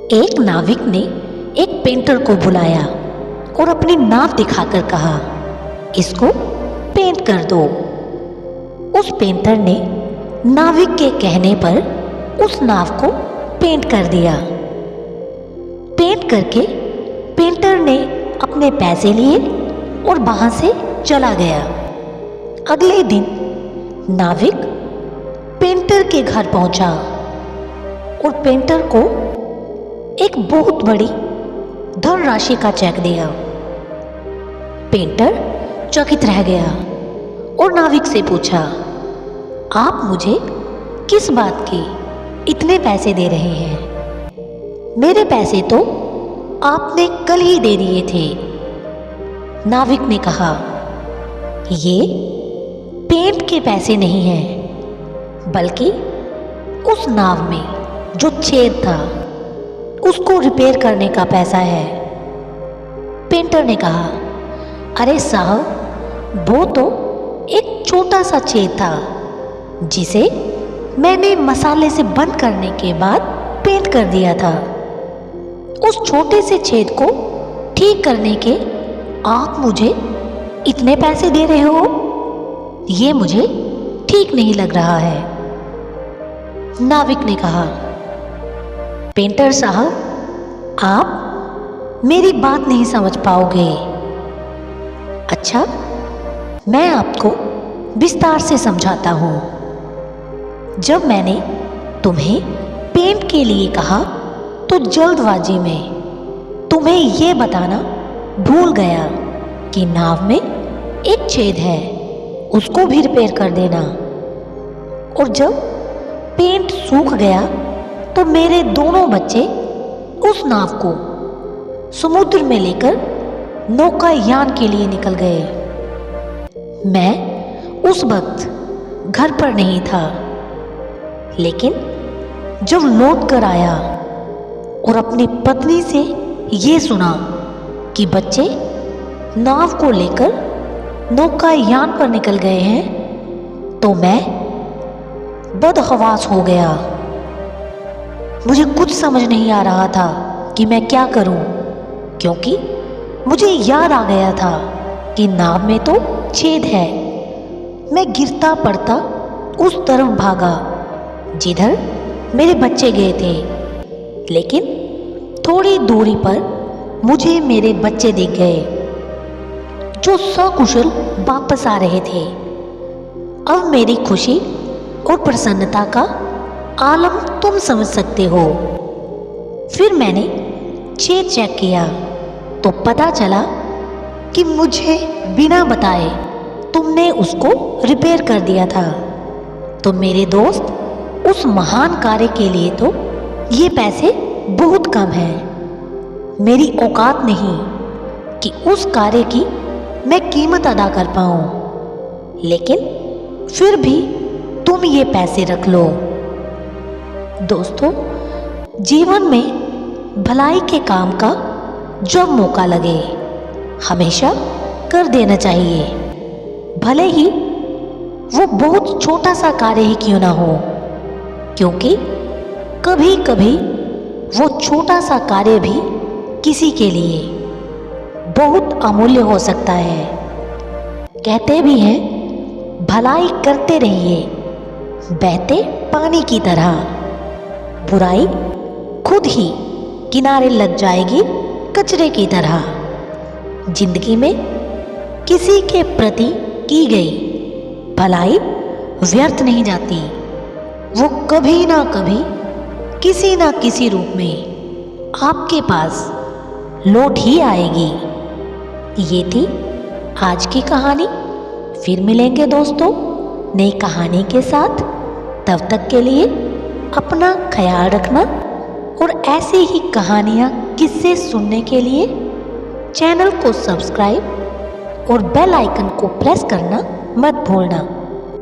एक नाविक ने एक पेंटर को बुलाया और अपनी नाव दिखाकर कहा, इसको पेंट कर दो। उस पेंटर ने नाविक के कहने पर उस नाव को पेंट कर दिया। पेंट करके पेंटर ने अपने पैसे लिए और वहां से चला गया। अगले दिन नाविक पेंटर के घर पहुंचा और पेंटर को एक बहुत बड़ी धनराशि का चेक दिया। पेंटर चकित रह गया और नाविक से पूछा, आप मुझे किस बात के इतने पैसे दे रहे हैं? मेरे पैसे तो आपने कल ही दे दिए थे। नाविक ने कहा, ये पेंट के पैसे नहीं हैं, बल्कि उस नाव में जो छेद था उसको रिपेयर करने का पैसा है। पेंटर ने कहा, अरे साहब, वो तो एक छोटा सा छेद था जिसे मैंने मसाले से बंद करने के बाद पेंट कर दिया था। उस छोटे से छेद को ठीक करने के आप मुझे इतने पैसे दे रहे हो? ये मुझे ठीक नहीं लग रहा है। नाविक ने कहा, पेंटर साहब, आप मेरी बात नहीं समझ पाओगे। अच्छा, मैं आपको विस्तार से समझाता हूँ। जब मैंने तुम्हें पेंट के लिए कहा तो जल्दबाजी में तुम्हें यह बताना भूल गया कि नाव में एक छेद है, उसको भी रिपेयर कर देना। और जब पेंट सूख गया तो मेरे दोनों बच्चे उस नाव को समुद्र में लेकर नौकायान के लिए निकल गए। मैं उस वक्त घर पर नहीं था, लेकिन जब लौट कर आया और अपनी पत्नी से ये सुना कि बच्चे नाव को लेकर नौकायान पर निकल गए हैं, तो मैं बदहवास हो गया। मुझे कुछ समझ नहीं आ रहा था कि मैं क्या करूं, क्योंकि मुझे याद आ गया था कि नाव में तो छेद है। मैं गिरता पड़ता उस तरफ भागा जिधर मेरे बच्चे गए थे, लेकिन थोड़ी दूरी पर मुझे मेरे बच्चे दिख गए जो सकुशल वापस आ रहे थे। अब मेरी खुशी और प्रसन्नता का आलम तुम समझ सकते हो। फिर मैंने छेद चेक किया तो पता चला कि मुझे बिना बताए तुमने उसको रिपेयर कर दिया था। तो मेरे दोस्त, उस महान कार्य के लिए तो ये पैसे बहुत कम हैं। मेरी औकात नहीं कि उस कार्य की मैं कीमत अदा कर पाऊं, लेकिन फिर भी तुम ये पैसे रख लो। दोस्तों, जीवन में भलाई के काम का जब मौका लगे हमेशा कर देना चाहिए, भले ही वो बहुत छोटा सा कार्य ही क्यों ना हो, क्योंकि कभी कभी वो छोटा सा कार्य भी किसी के लिए बहुत अमूल्य हो सकता है। कहते भी हैं, भलाई करते रहिए बहते पानी की तरह, बुराई खुद ही किनारे लग जाएगी कचरे की तरह। जिंदगी में किसी के प्रति की गई भलाई व्यर्थ नहीं जाती, वो कभी ना कभी किसी ना किसी रूप में आपके पास लौट ही आएगी। ये थी आज की कहानी। फिर मिलेंगे दोस्तों नई कहानी के साथ। तब तक के लिए अपना ख्याल रखना और ऐसे ही कहानियाँ किस्से सुनने के लिए चैनल को सब्सक्राइब और बेल आइकन को प्रेस करना मत भूलना।